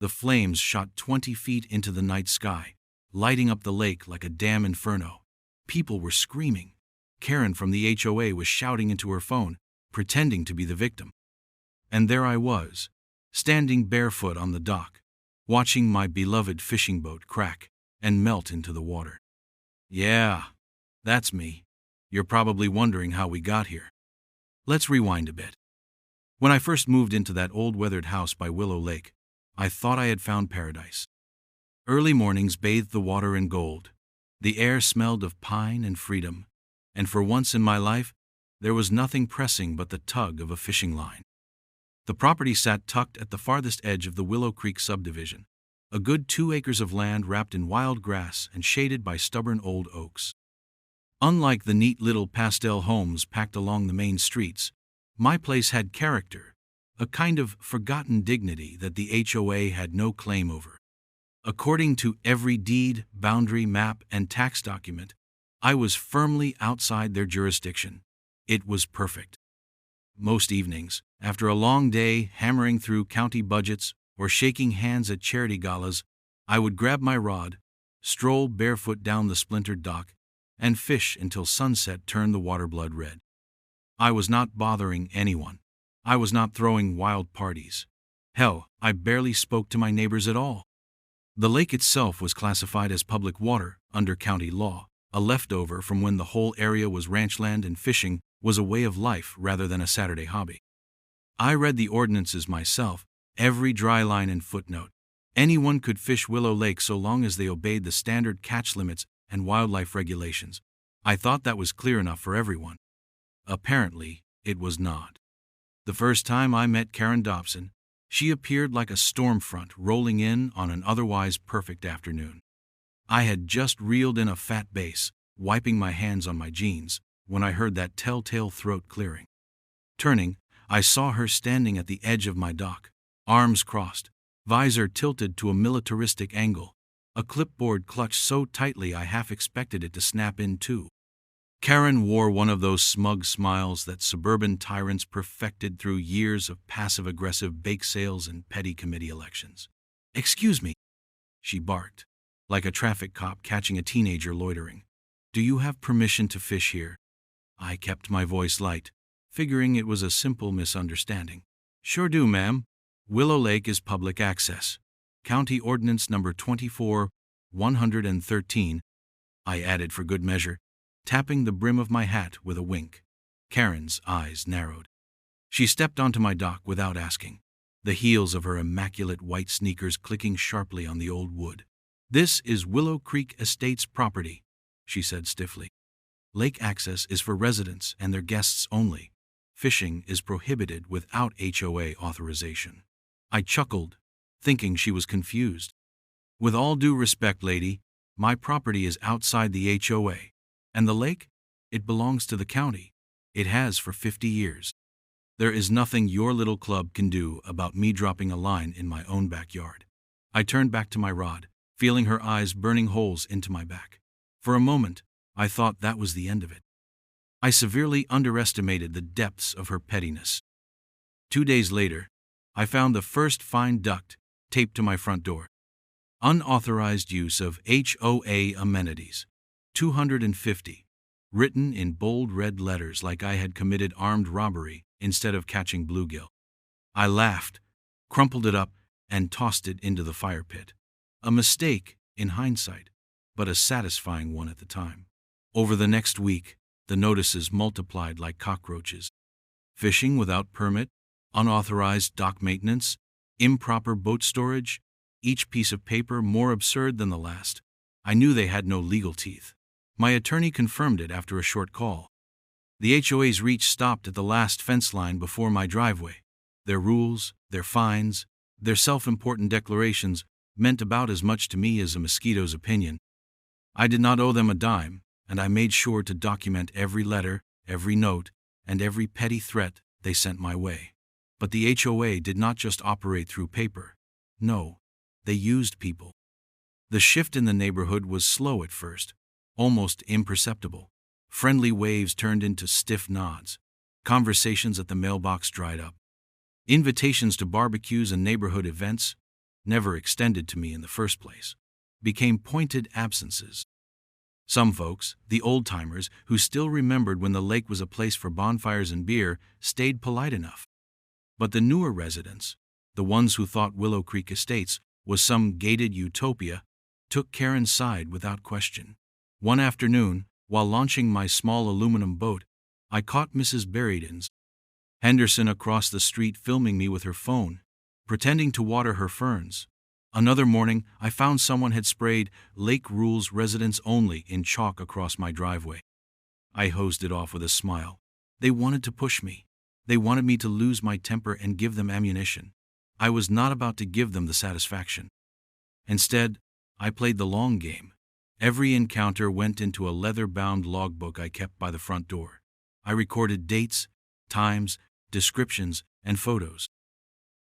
The flames shot 20 feet into the night sky, lighting up the lake like a damn inferno. People were screaming. Karen from the HOA was shouting into her phone, pretending to be the victim. And there I was, standing barefoot on the dock, watching my beloved fishing boat crack and melt into the water. Yeah, that's me. You're probably wondering how we got here. Let's rewind a bit. When I first moved into that old weathered house by Willow Lake, I thought I had found paradise. Early mornings bathed the water in gold. The air smelled of pine and freedom, and for once in my life, there was nothing pressing but the tug of a fishing line. The property sat tucked at the farthest edge of the Willow Creek subdivision, a good 2 acres of land wrapped in wild grass and shaded by stubborn old oaks. Unlike the neat little pastel homes packed along the main streets, my place had character, a kind of forgotten dignity that the HOA had no claim over. According to every deed, boundary map, and tax document, I was firmly outside their jurisdiction. It was perfect. Most evenings, after a long day hammering through county budgets or shaking hands at charity galas, I would grab my rod, stroll barefoot down the splintered dock, and fish until sunset turned the water blood red. I was not bothering anyone. I was not throwing wild parties. Hell, I barely spoke to my neighbors at all. The lake itself was classified as public water under county law, a leftover from when the whole area was ranchland and fishing was a way of life rather than a Saturday hobby. I read the ordinances myself, every dry line and footnote. Anyone could fish Willow Lake so long as they obeyed the standard catch limits and wildlife regulations. I thought that was clear enough for everyone. Apparently, it was not. The first time I met Karen Dobson, she appeared like a storm front rolling in on an otherwise perfect afternoon. I had just reeled in a fat bass, wiping my hands on my jeans, when I heard that telltale throat clearing. Turning, I saw her standing at the edge of my dock, arms crossed, visor tilted to a militaristic angle, a clipboard clutched so tightly I half expected it to snap in two. Karen wore one of those smug smiles that suburban tyrants perfected through years of passive-aggressive bake sales and petty committee elections. "Excuse me," she barked, like a traffic cop catching a teenager loitering. "Do you have permission to fish here?" I kept my voice light, figuring it was a simple misunderstanding. "Sure do, ma'am. Willow Lake is public access. County Ordinance Number 24-113, I added for good measure, tapping the brim of my hat with a wink. Karen's eyes narrowed. She stepped onto my dock without asking, the heels of her immaculate white sneakers clicking sharply on the old wood. "This is Willow Creek Estates property," she said stiffly. "Lake access is for residents and their guests only. Fishing is prohibited without HOA authorization." I chuckled, thinking she was confused. "With all due respect, lady, my property is outside the HOA. And the lake? It belongs to the county. It has for 50 years. There is nothing your little club can do about me dropping a line in my own backyard." I turned back to my rod, feeling her eyes burning holes into my back. For a moment, I thought that was the end of it. I severely underestimated the depths of her pettiness. 2 days later, I found the first fine duct taped to my front door. Unauthorized use of HOA amenities. 250, written in bold red letters like I had committed armed robbery instead of catching bluegill. I laughed, crumpled it up, and tossed it into the fire pit. A mistake, in hindsight, but a satisfying one at the time. Over the next week, the notices multiplied like cockroaches. Fishing without permit, unauthorized dock maintenance, improper boat storage, each piece of paper more absurd than the last. I knew they had no legal teeth. My attorney confirmed it after a short call. The HOA's reach stopped at the last fence line before my driveway. Their rules, their fines, their self-important declarations meant about as much to me as a mosquito's opinion. I did not owe them a dime, and I made sure to document every letter, every note, and every petty threat they sent my way. But the HOA did not just operate through paper. No, they used people. The shift in the neighborhood was slow at first, almost imperceptible. Friendly waves turned into stiff nods. Conversations at the mailbox dried up. Invitations to barbecues and neighborhood events, never extended to me in the first place, became pointed absences. Some folks, the old-timers who still remembered when the lake was a place for bonfires and beer, stayed polite enough. But the newer residents, the ones who thought Willow Creek Estates was some gated utopia, took Karen's side without question. One afternoon, while launching my small aluminum boat, I caught Mrs. Berryden's Henderson across the street filming me with her phone, pretending to water her ferns. Another morning, I found someone had sprayed "Lake Rules Residents Only" in chalk across my driveway. I hosed it off with a smile. They wanted to push me. They wanted me to lose my temper and give them ammunition. I was not about to give them the satisfaction. Instead, I played the long game. Every encounter went into a leather-bound logbook I kept by the front door. I recorded dates, times, descriptions, and photos.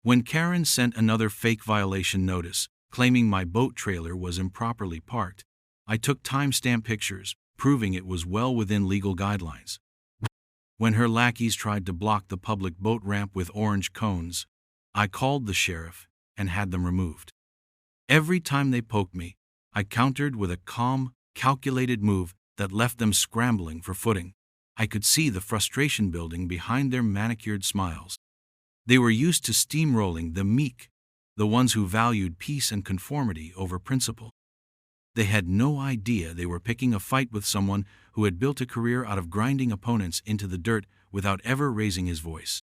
When Karen sent another fake violation notice, claiming my boat trailer was improperly parked, I took timestamp pictures, proving it was well within legal guidelines. When her lackeys tried to block the public boat ramp with orange cones, I called the sheriff and had them removed. Every time they poked me, I countered with a calm, calculated move that left them scrambling for footing. I could see the frustration building behind their manicured smiles. They were used to steamrolling the meek, the ones who valued peace and conformity over principle. They had no idea they were picking a fight with someone who had built a career out of grinding opponents into the dirt without ever raising his voice.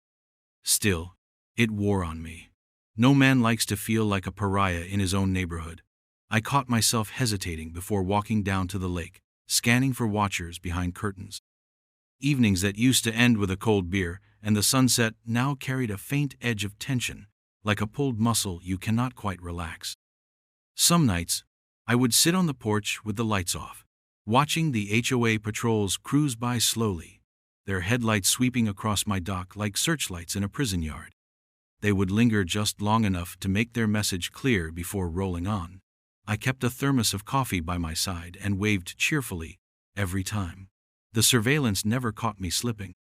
Still, it wore on me. No man likes to feel like a pariah in his own neighborhood. I caught myself hesitating before walking down to the lake, scanning for watchers behind curtains. Evenings that used to end with a cold beer and the sunset now carried a faint edge of tension, like a pulled muscle you cannot quite relax. Some nights, I would sit on the porch with the lights off, watching the HOA patrols cruise by slowly, their headlights sweeping across my dock like searchlights in a prison yard. They would linger just long enough to make their message clear before rolling on. I kept a thermos of coffee by my side and waved cheerfully every time. The surveillance never caught me slipping.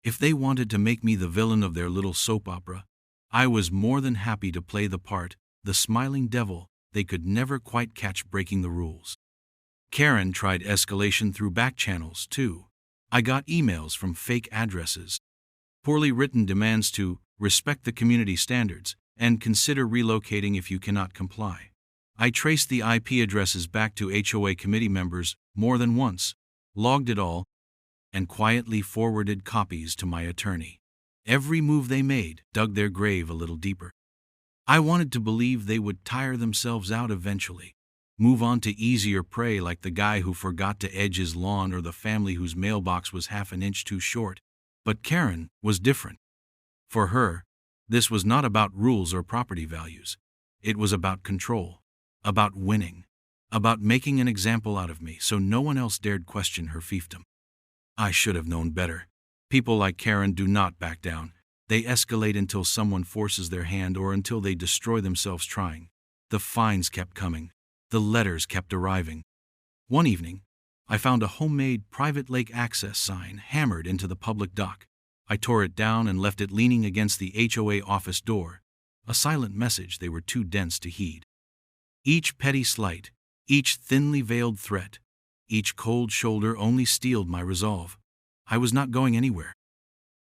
If they wanted to make me the villain of their little soap opera, I was more than happy to play the part, the smiling devil they could never quite catch breaking the rules. Karen tried escalation through back channels, too. I got emails from fake addresses, poorly written demands to respect the community standards and consider relocating if you cannot comply. I traced the IP addresses back to HOA committee members more than once, logged it all, and quietly forwarded copies to my attorney. Every move they made dug their grave a little deeper. I wanted to believe they would tire themselves out eventually, move on to easier prey like the guy who forgot to edge his lawn or the family whose mailbox was half an inch too short. But Karen was different. For her, this was not about rules or property values. It was about control, about winning, about making an example out of me so no one else dared question her fiefdom. I should have known better. People like Karen do not back down. They escalate until someone forces their hand or until they destroy themselves trying. The fines kept coming. The letters kept arriving. One evening, I found a homemade private lake access sign hammered into the public dock. I tore it down and left it leaning against the HOA office door, a silent message they were too dense to heed. Each petty slight, each thinly veiled threat, each cold shoulder only steeled my resolve. I was not going anywhere.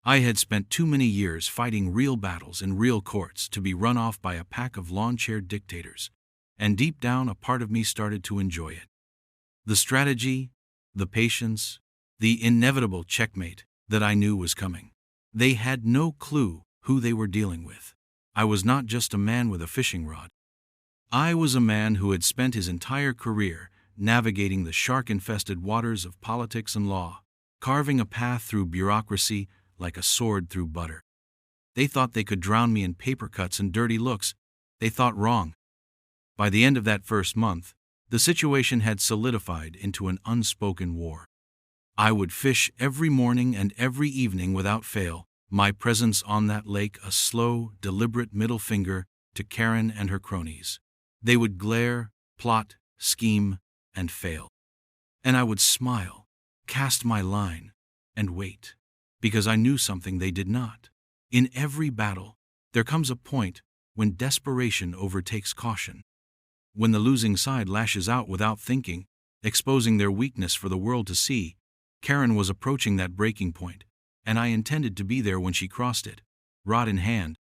I had spent too many years fighting real battles in real courts to be run off by a pack of lawn-chair dictators, and deep down a part of me started to enjoy it. The strategy, the patience, the inevitable checkmate that I knew was coming. They had no clue who they were dealing with. I was not just a man with a fishing rod. I was a man who had spent his entire career navigating the shark-infested waters of politics and law, carving a path through bureaucracy like a sword through butter. They thought they could drown me in paper cuts and dirty looks. They thought wrong. By the end of that first month, the situation had solidified into an unspoken war. I would fish every morning and every evening without fail, my presence on that lake a slow, deliberate middle finger to Karen and her cronies. They would glare, plot, scheme, and fail. And I would smile, cast my line, and wait, because I knew something they did not. In every battle, there comes a point when desperation overtakes caution. When the losing side lashes out without thinking, exposing their weakness for the world to see, Karen was approaching that breaking point, and I intended to be there when she crossed it, rod in hand,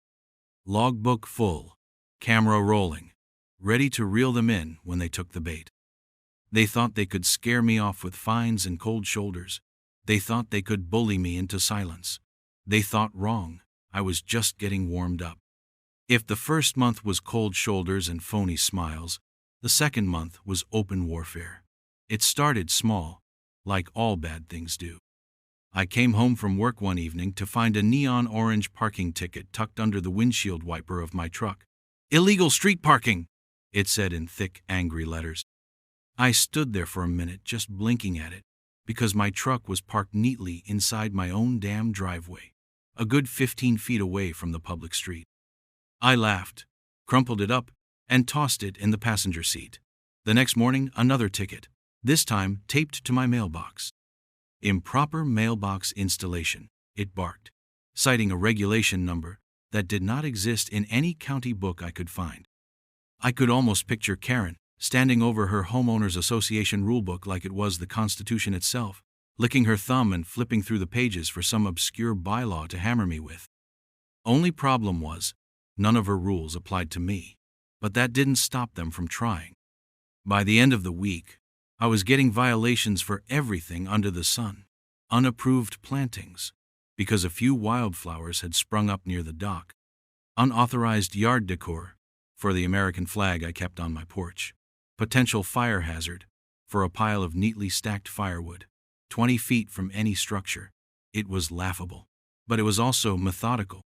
logbook full, camera rolling, ready to reel them in when they took the bait. They thought they could scare me off with fines and cold shoulders. They thought they could bully me into silence. They thought wrong. I was just getting warmed up. If the first month was cold shoulders and phony smiles, the second month was open warfare. It started small, like all bad things do. I came home from work one evening to find a neon orange parking ticket tucked under the windshield wiper of my truck. "Illegal street parking," it said in thick, angry letters. I stood there for a minute just blinking at it, because my truck was parked neatly inside my own damn driveway, a good 15 feet away from the public street. I laughed, crumpled it up, and tossed it in the passenger seat. The next morning, another ticket, this time taped to my mailbox. "Improper mailbox installation," it barked, citing a regulation number that did not exist in any county book I could find. I could almost picture Karen standing over her homeowners association rulebook like it was the Constitution itself, licking her thumb and flipping through the pages for some obscure bylaw to hammer me with. Only problem was, none of her rules applied to me, but that didn't stop them from trying. By the end of the week, I was getting violations for everything under the sun. Unapproved plantings, because a few wildflowers had sprung up near the dock. Unauthorized yard decor, for the American flag I kept on my porch. Potential fire hazard, for a pile of neatly stacked firewood, 20 feet from any structure. It was laughable, but it was also methodical.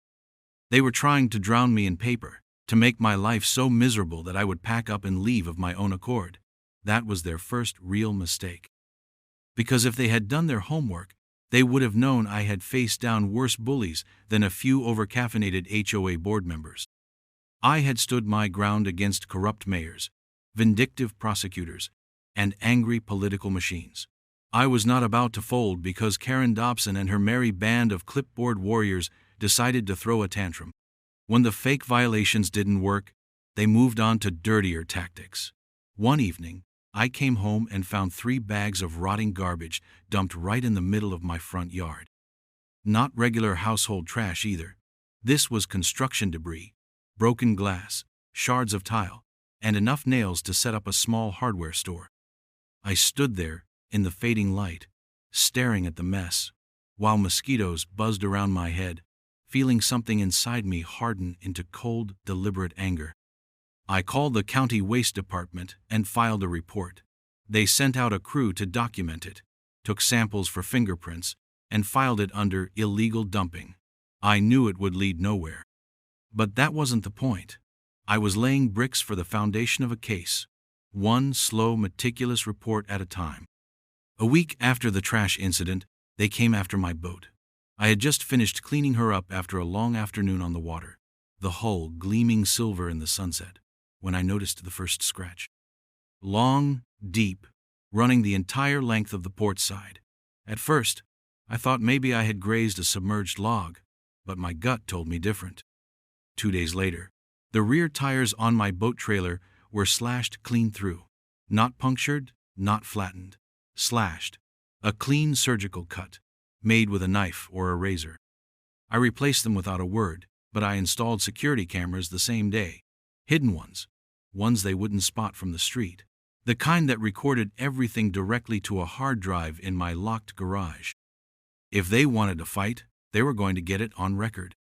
They were trying to drown me in paper, to make my life so miserable that I would pack up and leave of my own accord. That was their first real mistake. Because if they had done their homework, they would have known I had faced down worse bullies than a few overcaffeinated HOA board members. I had stood my ground against corrupt mayors, vindictive prosecutors, and angry political machines. I was not about to fold because Karen Dobson and her merry band of clipboard warriors decided to throw a tantrum. When the fake violations didn't work, they moved on to dirtier tactics. One evening, I came home and found 3 bags of rotting garbage dumped right in the middle of my front yard. Not regular household trash either. This was construction debris, broken glass, shards of tile, and enough nails to set up a small hardware store. I stood there, in the fading light, staring at the mess, while mosquitoes buzzed around my head, feeling something inside me harden into cold, deliberate anger. I called the county waste department and filed a report. They sent out a crew to document it, took samples for fingerprints, and filed it under illegal dumping. I knew it would lead nowhere. But that wasn't the point. I was laying bricks for the foundation of a case, one slow, meticulous report at a time. A week after the trash incident, they came after my boat. I had just finished cleaning her up after a long afternoon on the water, the hull gleaming silver in the sunset, when I noticed the first scratch. Long, deep, running the entire length of the port side. At first, I thought maybe I had grazed a submerged log, but my gut told me different. 2 days later, the rear tires on my boat trailer were slashed clean through. Not punctured, not flattened. Slashed. A clean surgical cut, made with a knife or a razor. I replaced them without a word, but I installed security cameras the same day. Hidden ones they wouldn't spot from the street. The kind that recorded everything directly to a hard drive in my locked garage. If they wanted to fight, they were going to get it on record.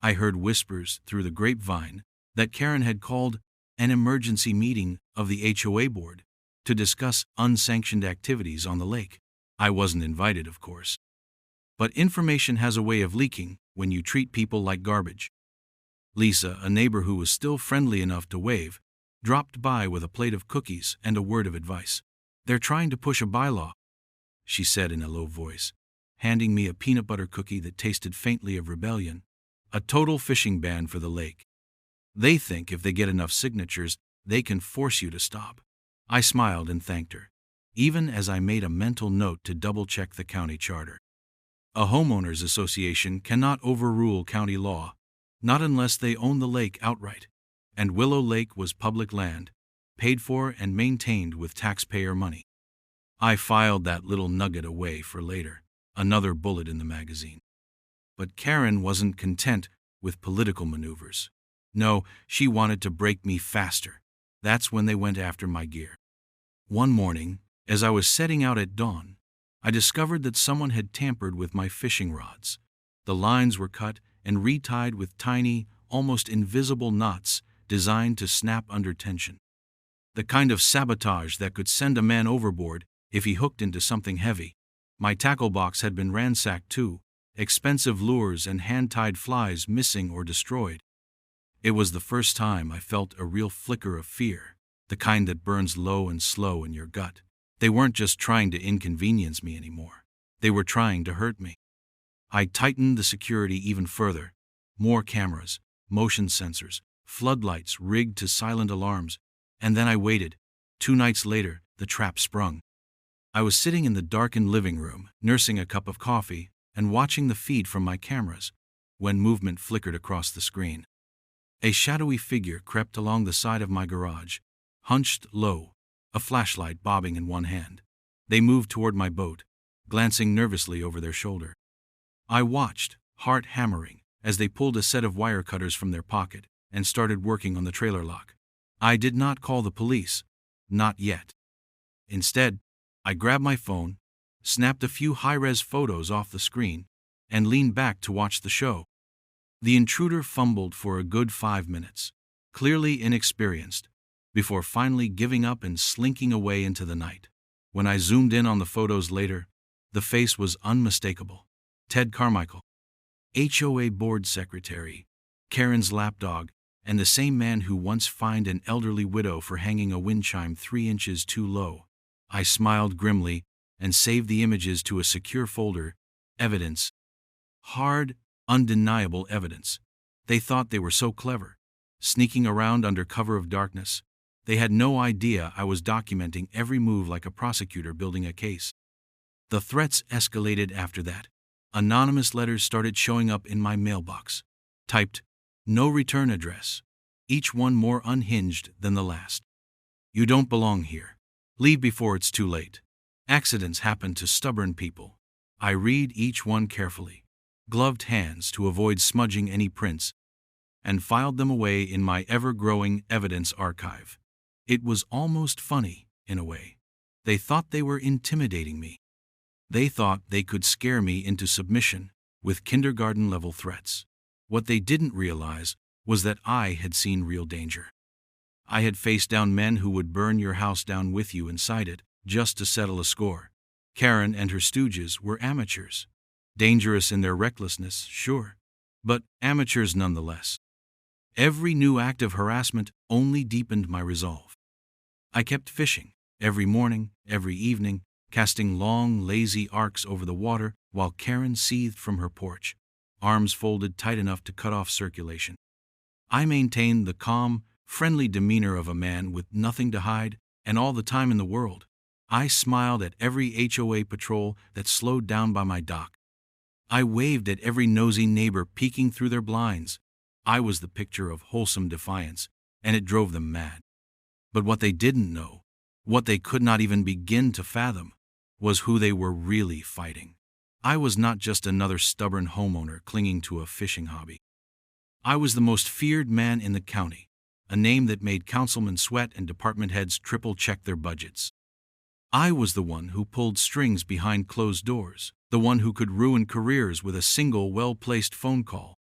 I heard whispers through the grapevine that Karen had called an emergency meeting of the HOA board to discuss unsanctioned activities on the lake. I wasn't invited, of course. But information has a way of leaking when you treat people like garbage. Lisa, a neighbor who was still friendly enough to wave, dropped by with a plate of cookies and a word of advice. "They're trying to push a bylaw," she said in a low voice, handing me a peanut butter cookie that tasted faintly of rebellion. "A total fishing ban for the lake. They think if they get enough signatures, they can force you to stop." I smiled and thanked her, even as I made a mental note to double-check the county charter. A homeowners association cannot overrule county law, Not unless they own the lake outright. And Willow Lake was public land, paid for and maintained with taxpayer money. I filed that little nugget away for later, another bullet in the magazine. But Karen wasn't content with political maneuvers. No, she wanted to break me faster. That's when they went after my gear. One morning, as I was setting out at dawn, I discovered that someone had tampered with my fishing rods. The lines were cut and retied with tiny, almost invisible knots designed to snap under tension. The kind of sabotage that could send a man overboard if he hooked into something heavy. My tackle box had been ransacked too, expensive lures and hand-tied flies missing or destroyed. It was the first time I felt a real flicker of fear, the kind that burns low and slow in your gut. They weren't just trying to inconvenience me anymore. They were trying to hurt me. I tightened the security even further. More cameras, motion sensors, floodlights rigged to silent alarms, and then I waited. 2 nights later, the trap sprung. I was sitting in the darkened living room, nursing a cup of coffee and watching the feed from my cameras, when movement flickered across the screen. A shadowy figure crept along the side of my garage, hunched low, a flashlight bobbing in one hand. They moved toward my boat, glancing nervously over their shoulder. I watched, heart hammering, as they pulled a set of wire cutters from their pocket and started working on the trailer lock. I did not call the police. Not yet. Instead, I grabbed my phone, snapped a few high-res photos off the screen, and leaned back to watch the show. The intruder fumbled for a good 5 minutes, clearly inexperienced, before finally giving up and slinking away into the night. When I zoomed in on the photos later, the face was unmistakable. Ted Carmichael, HOA board secretary, Karen's lapdog, and the same man who once fined an elderly widow for hanging a wind chime 3 inches too low. I smiled grimly and saved the images to a secure folder. Evidence. Hard, undeniable evidence. They thought they were so clever, sneaking around under cover of darkness. They had no idea I was documenting every move like a prosecutor building a case. The threats escalated after that. Anonymous letters started showing up in my mailbox. Typed, "No return address," each one more unhinged than the last. "You don't belong here. Leave before it's too late. Accidents happen to stubborn people." I read each one carefully, gloved hands to avoid smudging any prints, and filed them away in my ever-growing evidence archive. It was almost funny, in a way. They thought they were intimidating me. They thought they could scare me into submission with kindergarten-level threats. What they didn't realize was that I had seen real danger. I had faced down men who would burn your house down with you inside it just to settle a score. Karen and her stooges were amateurs. Dangerous in their recklessness, sure, but amateurs nonetheless. Every new act of harassment only deepened my resolve. I kept fishing, every morning, every evening, casting long, lazy arcs over the water while Karen seethed from her porch, arms folded tight enough to cut off circulation. I maintained the calm, friendly demeanor of a man with nothing to hide and all the time in the world. I smiled at every HOA patrol that slowed down by my dock. I waved at every nosy neighbor peeking through their blinds. I was the picture of wholesome defiance, and it drove them mad. But what they didn't know, what they could not even begin to fathom, was who they were really fighting. I was not just another stubborn homeowner clinging to a fishing hobby. I was the most feared man in the county, a name that made councilmen sweat and department heads triple-check their budgets. I was the one who pulled strings behind closed doors, the one who could ruin careers with a single well-placed phone call.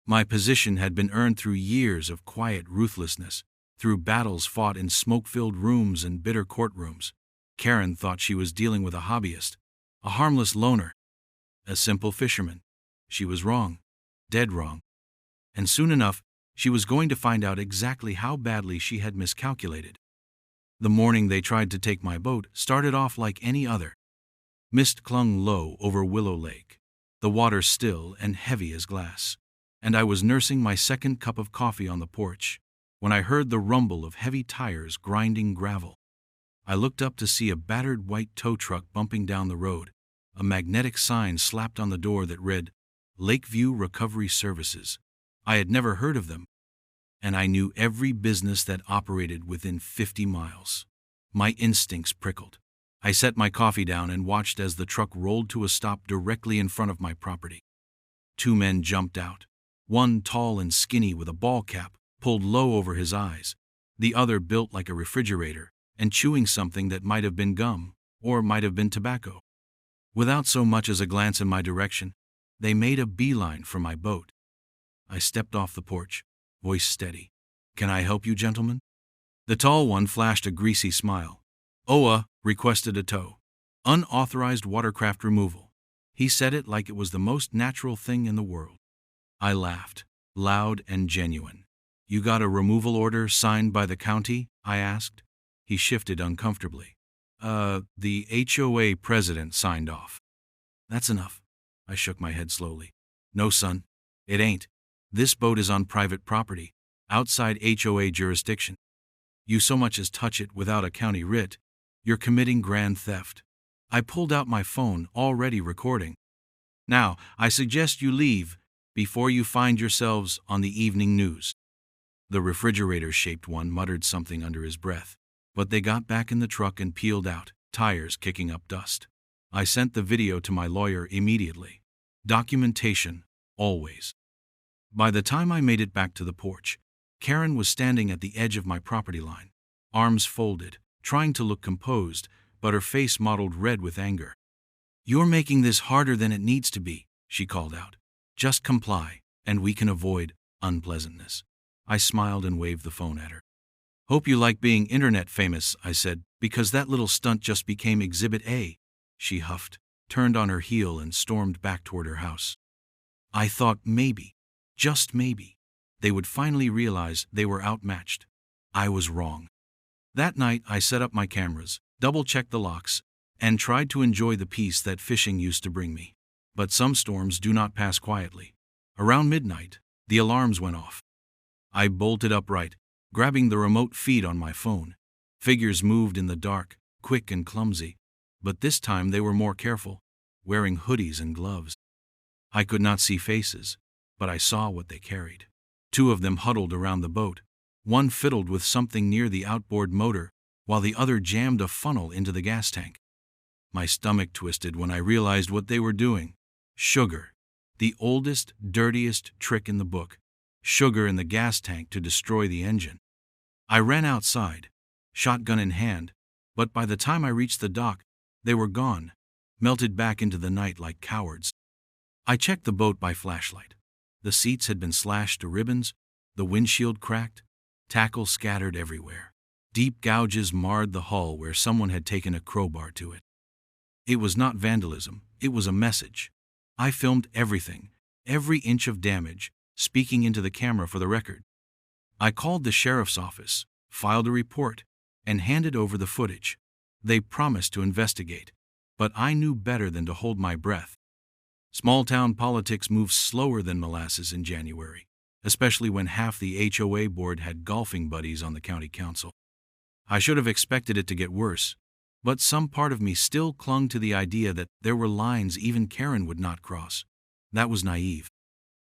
My position had been earned through years of quiet ruthlessness, through battles fought in smoke-filled rooms and bitter courtrooms. Karen thought she was dealing with a hobbyist, a harmless loner, a simple fisherman. She was wrong, dead wrong. And soon enough, she was going to find out exactly how badly she had miscalculated. The morning they tried to take my boat started off like any other. Mist clung low over Willow Lake, the water still and heavy as glass, and I was nursing my second cup of coffee on the porch when I heard the rumble of heavy tires grinding gravel. I looked up to see a battered white tow truck bumping down the road, a magnetic sign slapped on the door that read, "Lakeview Recovery Services," I had never heard of them, and I knew every business that operated within 50 miles. My instincts prickled. I set my coffee down and watched as the truck rolled to a stop directly in front of my property. Two men jumped out. One tall and skinny with a ball cap, pulled low over his eyes. The other built like a refrigerator, and chewing something that might have been gum, or might have been tobacco. Without so much as a glance in my direction, they made a beeline for my boat. I stepped off the porch, voice steady. "Can I help you, gentlemen?" The tall one flashed a greasy smile. "HOA requested a tow. Unauthorized watercraft removal." He said it like it was the most natural thing in the world. I laughed, loud and genuine. "You got a removal order signed by the county?" I asked. He shifted uncomfortably. The HOA president signed off." "That's enough." I shook my head slowly. "No, son, it ain't. This boat is on private property, outside HOA jurisdiction. You so much as touch it without a county writ, you're committing grand theft." I pulled out my phone, already recording. "Now, I suggest you leave before you find yourselves on the evening news." The refrigerator-shaped one muttered something under his breath, but they got back in the truck and peeled out, tires kicking up dust. I sent the video to my lawyer immediately. Documentation, always. By the time I made it back to the porch, Karen was standing at the edge of my property line, arms folded, trying to look composed, but her face mottled red with anger. "You're making this harder than it needs to be," she called out. "Just comply, and we can avoid unpleasantness." I smiled and waved the phone at her. "Hope you like being internet famous," I said, "because that little stunt just became Exhibit A." She huffed, turned on her heel and stormed back toward her house. I thought maybe, just maybe, they would finally realize they were outmatched. I was wrong. That night I set up my cameras, double-checked the locks, and tried to enjoy the peace that fishing used to bring me. But some storms do not pass quietly. Around midnight, the alarms went off. I bolted upright, grabbing the remote feed on my phone. Figures moved in the dark, quick and clumsy, but this time they were more careful, wearing hoodies and gloves. I could not see faces, but I saw what they carried. Two of them huddled around the boat. One fiddled with something near the outboard motor, while the other jammed a funnel into the gas tank. My stomach twisted when I realized what they were doing. Sugar. The oldest, dirtiest trick in the book. Sugar in the gas tank to destroy the engine. I ran outside, shotgun in hand, but by the time I reached the dock, they were gone, melted back into the night like cowards. I checked the boat by flashlight. The seats had been slashed to ribbons, the windshield cracked, tackle scattered everywhere. Deep gouges marred the hull where someone had taken a crowbar to it. It was not vandalism, it was a message. I filmed everything, every inch of damage, speaking into the camera for the record. I called the sheriff's office, filed a report, and handed over the footage. They promised to investigate, but I knew better than to hold my breath. Small-town politics moves slower than molasses in January, especially when half the HOA board had golfing buddies on the county council. I should have expected it to get worse, but some part of me still clung to the idea that there were lines even Karen would not cross. That was naive.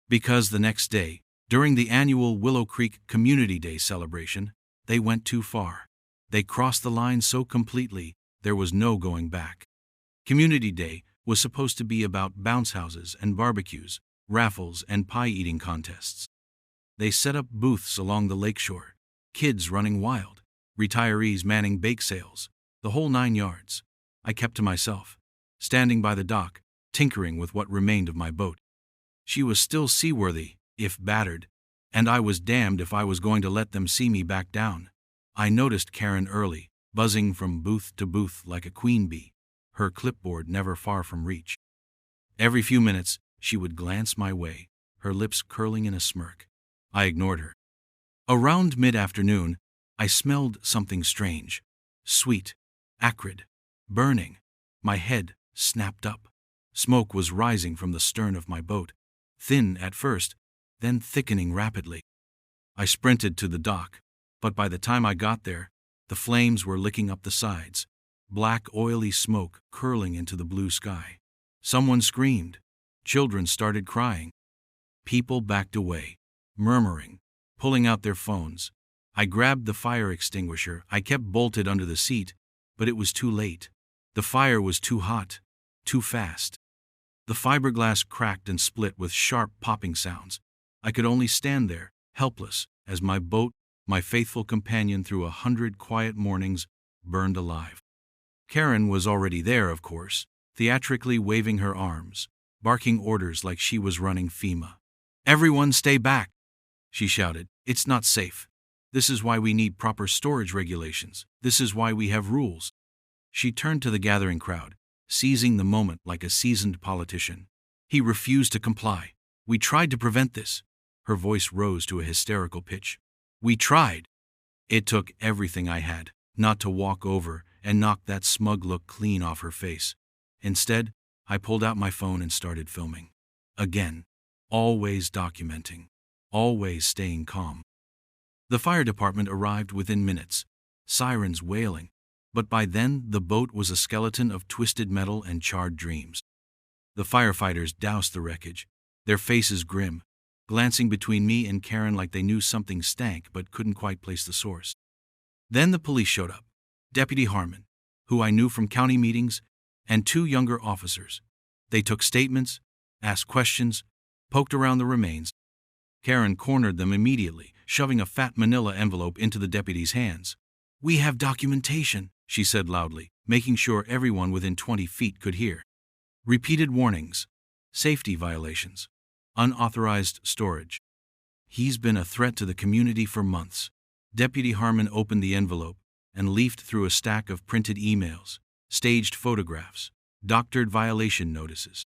Because the next day, during the annual Willow Creek Community Day celebration, they went too far. They crossed the line so completely, there was no going back. Community Day was supposed to be about bounce houses and barbecues, raffles and pie-eating contests. They set up booths along the lakeshore, kids running wild, retirees manning bake sales, the whole 9 yards. I kept to myself, standing by the dock, tinkering with what remained of my boat. She was still seaworthy, if battered, and I was damned if I was going to let them see me back down. I noticed Karen early, buzzing from booth to booth like a queen bee, her clipboard never far from reach. Every few minutes, she would glance my way, her lips curling in a smirk. I ignored her. Around mid-afternoon, I smelled something strange, sweet, acrid, burning. My head snapped up. Smoke was rising from the stern of my boat, thin at first, then thickening rapidly. I sprinted to the dock, but by the time I got there, the flames were licking up the sides, black oily smoke curling into the blue sky. Someone screamed. Children started crying. People backed away, murmuring, pulling out their phones. I grabbed the fire extinguisher I kept bolted under the seat, but it was too late. The fire was too hot, too fast. The fiberglass cracked and split with sharp popping sounds. I could only stand there, helpless, as my boat, my faithful companion through 100 quiet mornings, burned alive. Karen was already there, of course, theatrically waving her arms, barking orders like she was running FEMA. "Everyone stay back," she shouted. "It's not safe. This is why we need proper storage regulations. This is why we have rules." She turned to the gathering crowd, seizing the moment like a seasoned politician. "He refused to comply. We tried to prevent this." Her voice rose to a hysterical pitch. "We tried." It took everything I had not to walk over and knock that smug look clean off her face. Instead, I pulled out my phone and started filming. Again, always documenting, always staying calm. The fire department arrived within minutes, sirens wailing, but by then the boat was a skeleton of twisted metal and charred dreams. The firefighters doused the wreckage, their faces grim, glancing between me and Karen like they knew something stank but couldn't quite place the source. Then the police showed up. Deputy Harmon, who I knew from county meetings, and 2 younger officers. They took statements, asked questions, poked around the remains. Karen cornered them immediately, shoving a fat manila envelope into the deputy's hands. "We have documentation," she said loudly, making sure everyone within 20 feet could hear. "Repeated warnings, safety violations, unauthorized storage. He's been a threat to the community for months." Deputy Harmon opened the envelope and leafed through a stack of printed emails, staged photographs, doctored violation notices.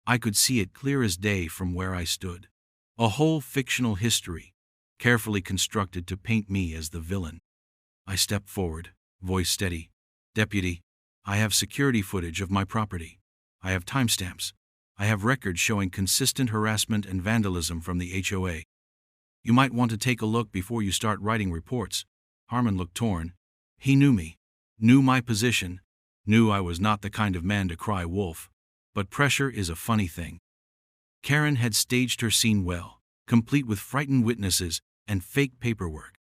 I could see it clear as day from where I stood. A whole fictional history, carefully constructed to paint me as the villain. I stepped forward, voice steady. "Deputy, I have security footage of my property. I have timestamps. I have records showing consistent harassment and vandalism from the HOA. You might want to take a look before you start writing reports." Harmon looked torn. He knew me, knew my position, knew I was not the kind of man to cry wolf. But pressure is a funny thing. Karen had staged her scene well, complete with frightened witnesses and fake paperwork.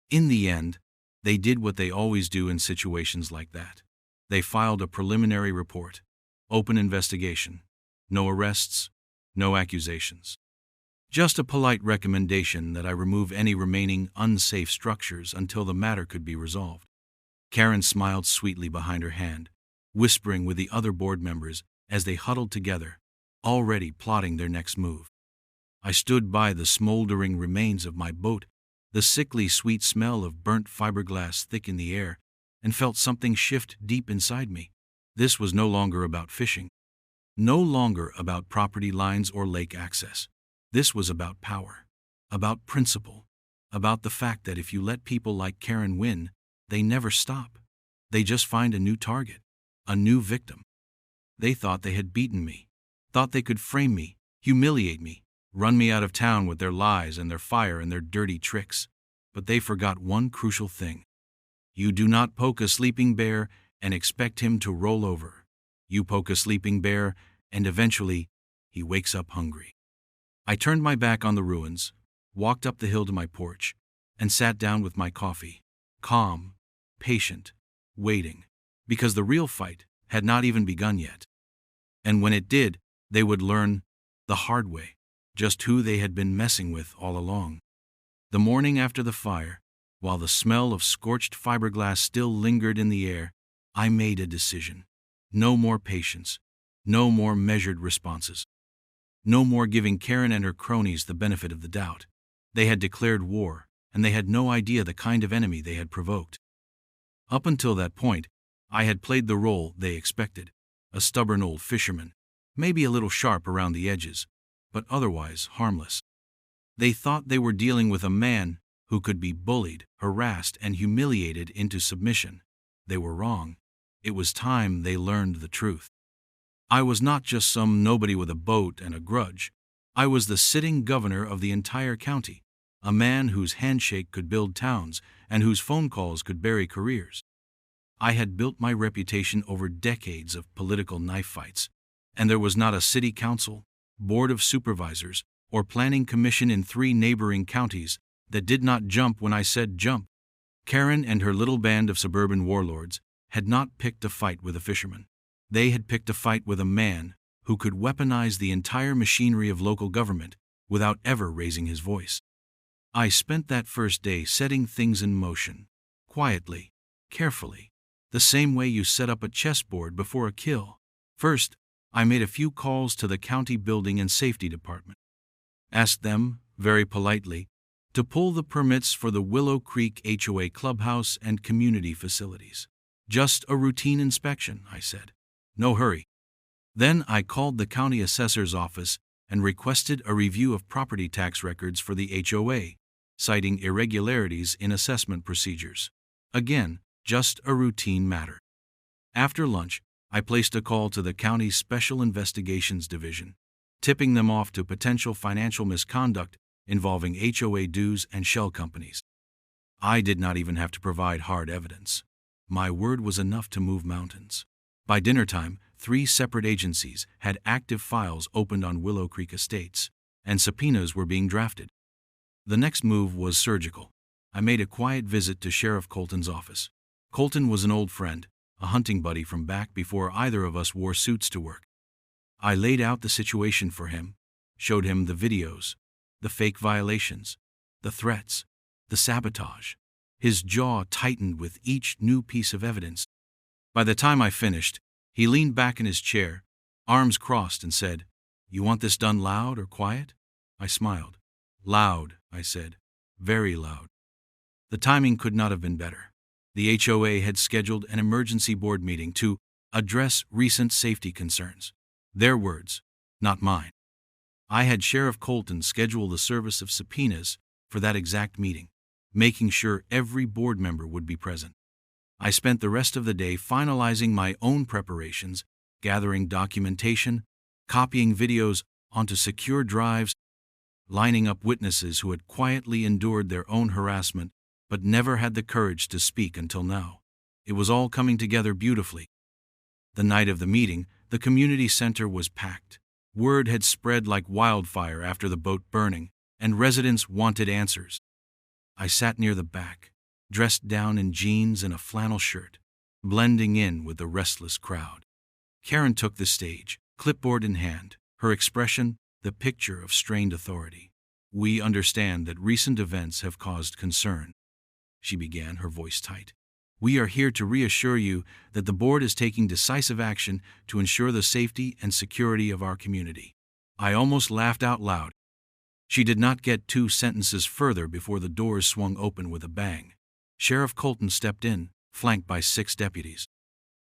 In the end, they did what they always do in situations like that. They filed a preliminary report, open investigation, no arrests, no accusations. Just a polite recommendation that I remove any remaining unsafe structures until the matter could be resolved. Karen smiled sweetly behind her hand, whispering with the other board members as they huddled together, already plotting their next move. I stood by the smoldering remains of my boat, the sickly sweet smell of burnt fiberglass thick in the air, and felt something shift deep inside me. This was no longer about fishing, no longer about property lines or lake access. This was about power, about principle, about the fact that if you let people like Karen win, they never stop. They just find a new target, a new victim. They thought they had beaten me, thought they could frame me, humiliate me, run me out of town with their lies and their fire and their dirty tricks. But they forgot one crucial thing. You do not poke a sleeping bear and expect him to roll over. You poke a sleeping bear and eventually he wakes up hungry. I turned my back on the ruins, walked up the hill to my porch, and sat down with my coffee, calm, patient, waiting, because the real fight had not even begun yet. And when it did, they would learn, the hard way, just who they had been messing with all along. The morning after the fire, while the smell of scorched fiberglass still lingered in the air, I made a decision. No more patience, no more measured responses. No more giving Karen and her cronies the benefit of the doubt. They had declared war, and they had no idea the kind of enemy they had provoked. Up until that point, I had played the role they expected, a stubborn old fisherman, maybe a little sharp around the edges, but otherwise harmless. They thought they were dealing with a man who could be bullied, harassed, and humiliated into submission. They were wrong. It was time they learned the truth. I was not just some nobody with a boat and a grudge. I was the sitting governor of the entire county, a man whose handshake could build towns and whose phone calls could bury careers. I had built my reputation over decades of political knife fights, and there was not a city council, board of supervisors, or planning commission in 3 neighboring counties that did not jump when I said jump. Karen and her little band of suburban warlords had not picked a fight with a fisherman. They had picked a fight with a man who could weaponize the entire machinery of local government without ever raising his voice. I spent that first day setting things in motion, quietly, carefully, the same way you set up a chessboard before a kill. First, I made a few calls to the county building and safety department. Asked them, very politely, to pull the permits for the Willow Creek HOA clubhouse and community facilities. Just a routine inspection, I said. No hurry. Then I called the county assessor's office and requested a review of property tax records for the HOA, citing irregularities in assessment procedures. Again, just a routine matter. After lunch, I placed a call to the county's Special Investigations Division, tipping them off to potential financial misconduct involving HOA dues and shell companies. I did not even have to provide hard evidence. My word was enough to move mountains. By dinner time, 3 separate agencies had active files opened on Willow Creek estates, and subpoenas were being drafted. The next move was surgical. I made a quiet visit to Sheriff Colton's office. Colton was an old friend, a hunting buddy from back before either of us wore suits to work. I laid out the situation for him, showed him the videos, the fake violations, the threats, the sabotage. His jaw tightened with each new piece of evidence. By the time I finished, he leaned back in his chair, arms crossed, and said, "You want this done loud or quiet?" I smiled. "Loud," I said. "Very loud." The timing could not have been better. The HOA had scheduled an emergency board meeting to address recent safety concerns. Their words, not mine. I had Sheriff Colton schedule the service of subpoenas for that exact meeting, making sure every board member would be present. I spent the rest of the day finalizing my own preparations, gathering documentation, copying videos onto secure drives, lining up witnesses who had quietly endured their own harassment but never had the courage to speak until now. It was all coming together beautifully. The night of the meeting, the community center was packed. Word had spread like wildfire after the boat burning, and residents wanted answers. I sat near the back, dressed down in jeans and a flannel shirt, blending in with the restless crowd. Karen took the stage, clipboard in hand, her expression the picture of strained authority. "We understand that recent events have caused concern," she began, her voice tight. "We are here to reassure you that the board is taking decisive action to ensure the safety and security of our community." I almost laughed out loud. She did not get 2 sentences further before the doors swung open with a bang. Sheriff Colton stepped in, flanked by 6 deputies.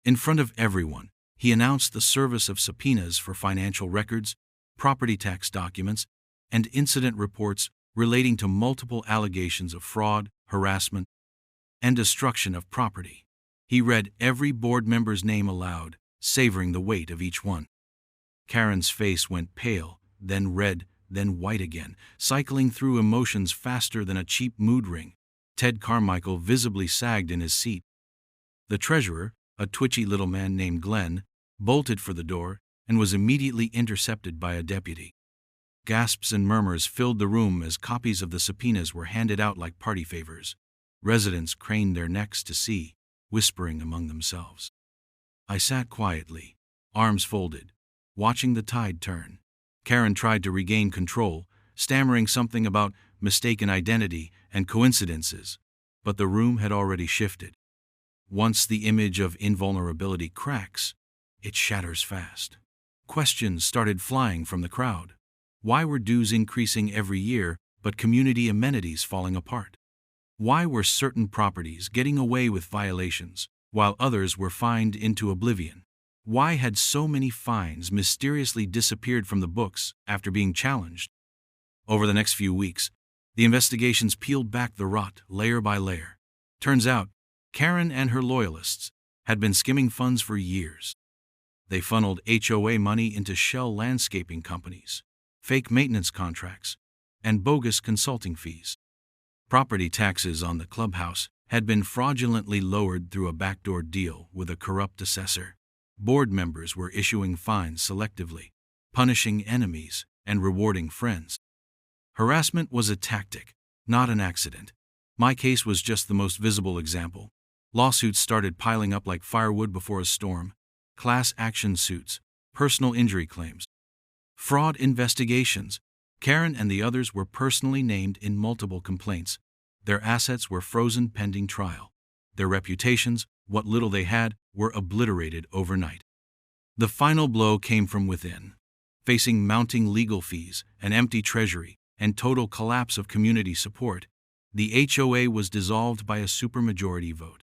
In front of everyone, he announced the service of subpoenas for financial records, property tax documents, and incident reports relating to multiple allegations of fraud, harassment, and destruction of property. He read every board member's name aloud, savoring the weight of each one. Karen's face went pale, then red, then white again, cycling through emotions faster than a cheap mood ring. Ted Carmichael visibly sagged in his seat. The treasurer, a twitchy little man named Glenn, bolted for the door and was immediately intercepted by a deputy. Gasps and murmurs filled the room as copies of the subpoenas were handed out like party favors. Residents craned their necks to see, whispering among themselves. I sat quietly, arms folded, watching the tide turn. Karen tried to regain control, stammering something about mistaken identity and coincidences, but the room had already shifted. Once the image of invulnerability cracks, it shatters fast. Questions started flying from the crowd. Why were dues increasing every year, but community amenities falling apart? Why were certain properties getting away with violations, while others were fined into oblivion? Why had so many fines mysteriously disappeared from the books after being challenged? Over the next few weeks, the investigations peeled back the rot layer by layer. Turns out, Karen and her loyalists had been skimming funds for years. They funneled HOA money into shell landscaping companies, fake maintenance contracts, and bogus consulting fees. Property taxes on the clubhouse had been fraudulently lowered through a backdoor deal with a corrupt assessor. Board members were issuing fines selectively, punishing enemies and rewarding friends. Harassment was a tactic, not an accident. My case was just the most visible example. Lawsuits started piling up like firewood before a storm. Class action suits, personal injury claims, fraud investigations. Karen and the others were personally named in multiple complaints. Their assets were frozen pending trial. Their reputations, what little they had, were obliterated overnight. The final blow came from within. Facing mounting legal fees, an empty treasury, and total collapse of community support, the HOA was dissolved by a supermajority vote.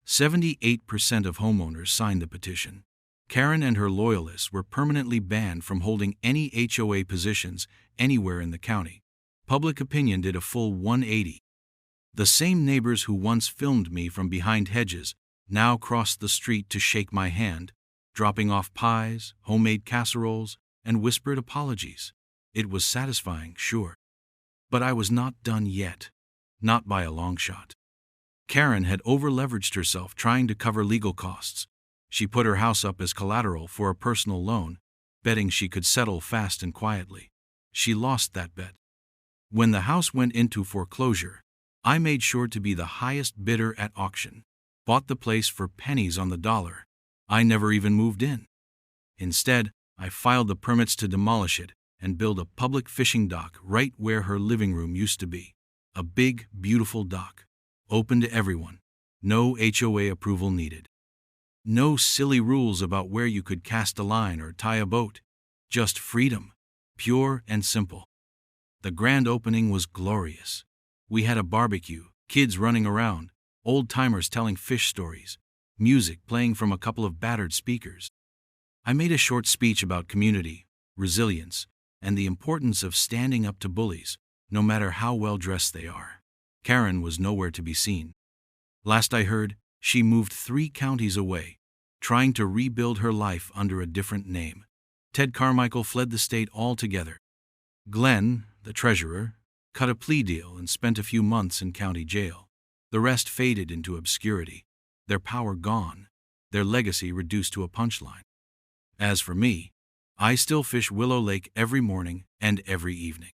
78% of homeowners signed the petition. Karen and her loyalists were permanently banned from holding any HOA positions anywhere in the county. Public opinion did a full 180. The same neighbors who once filmed me from behind hedges now crossed the street to shake my hand, dropping off pies, homemade casseroles, and whispered apologies. It was satisfying, sure. But I was not done yet. Not by a long shot. Karen had over-leveraged herself trying to cover legal costs. She put her house up as collateral for a personal loan, betting she could settle fast and quietly. She lost that bet. When the house went into foreclosure, I made sure to be the highest bidder at auction, bought the place for pennies on the dollar. I never even moved in. Instead, I filed the permits to demolish it and build a public fishing dock right where her living room used to be. A big, beautiful dock, open to everyone. No HOA approval needed. No silly rules about where you could cast a line or tie a boat. Just freedom, pure and simple. The grand opening was glorious. We had a barbecue, kids running around, old-timers telling fish stories, music playing from a couple of battered speakers. I made a short speech about community, resilience, and the importance of standing up to bullies, no matter how well-dressed they are. Karen was nowhere to be seen. Last I heard, she moved 3 counties away, trying to rebuild her life under a different name. Ted Carmichael fled the state altogether. Glenn, the treasurer, cut a plea deal and spent a few months in county jail. The rest faded into obscurity, their power gone, their legacy reduced to a punchline. As for me, I still fish Willow Lake every morning and every evening.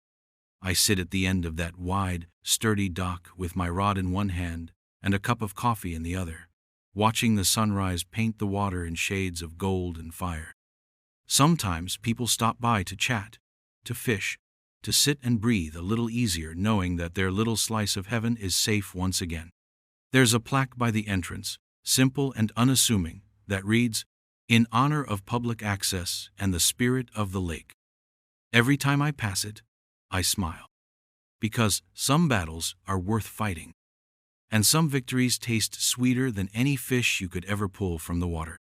I sit at the end of that wide, sturdy dock with my rod in one hand and a cup of coffee in the other, watching the sunrise paint the water in shades of gold and fire. Sometimes people stop by to chat, to fish, to sit and breathe a little easier knowing that their little slice of heaven is safe once again. There's a plaque by the entrance, simple and unassuming, that reads, "In honor of public access and the spirit of the lake." Every time I pass it, I smile. Because some battles are worth fighting. And some victories taste sweeter than any fish you could ever pull from the water.